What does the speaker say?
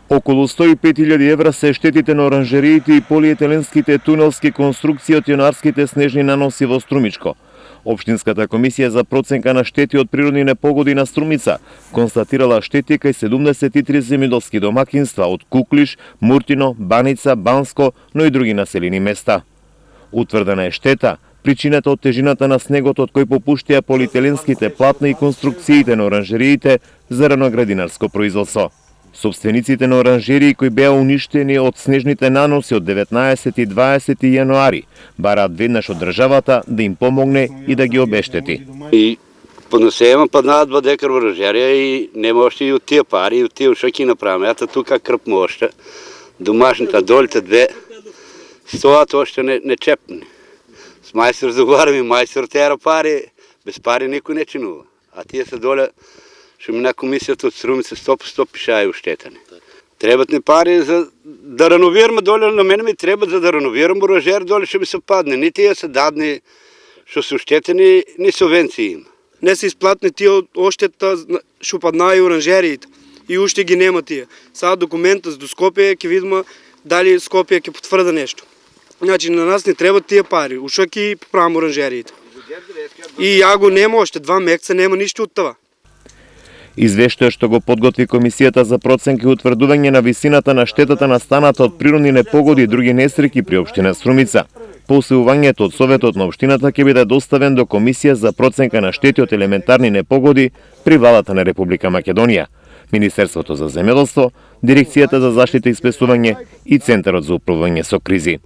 Околу 105.000 евра се штетите на оранжериите и полиетиленските тунелски конструкции од јануарските снежни наноси во Струмичко. Општинската комисија за проценка на штети од природни непогоди на Струмица констатирала штети кај 73 земјоделски домакинства од Куклиш, Муртино, Баница, Банско, но и други населени места. Утврдена е штета, причината од тежината на снегот од кој попуштија полиетиленските платна и конструкциите на оранжериите за раноградинарско производство. Собствениците на оранжерии кои беа уништени од снежните наноси од 19 и 20 јануари бараат веднаш од државата да им помогне и да ги обештети. И понесема паднаат 2 декара оранжерија и нема още и од тие пари, и од тие ушо ќе направиме. Ето тука крпмо още, домашните долите две, стојат още нечепни. С мајстор договараме, мајстор тера пари, без пари никој не чинува. А тие се доле, што мина комисијата од Струмица 100% пишаја уштетени. Требат ни пари за да реновираме доле, на мене ми требат за да реновираме оранжер, доле ще ми се падне. Ни тие се дадни, што се уштетени, ни субвенции има. Не се изплатни тие оштета што паднаа и оранжериите. И уште ги нема тие. Сега документот до Скопје ќе видиме дали Скопје ќе потврди нешто. Значи на нас не требат тие пари, уште ќе поправиме оранжериите. И ја го нема още 2 месеца, нема ништо од това. Извештајот што го подготви Комисијата за проценка и утврдување на висината на штетата настаната од природни непогоди и други несреќи при општина Струмица. По усвојувањето од Советот на општината ќе биде доставен до Комисија за проценка на штети од елементарни непогоди при владата на Република Македонија, Министерството за земјоделство, Дирекцијата за заштита и спасување и Центарот за управување со кризи.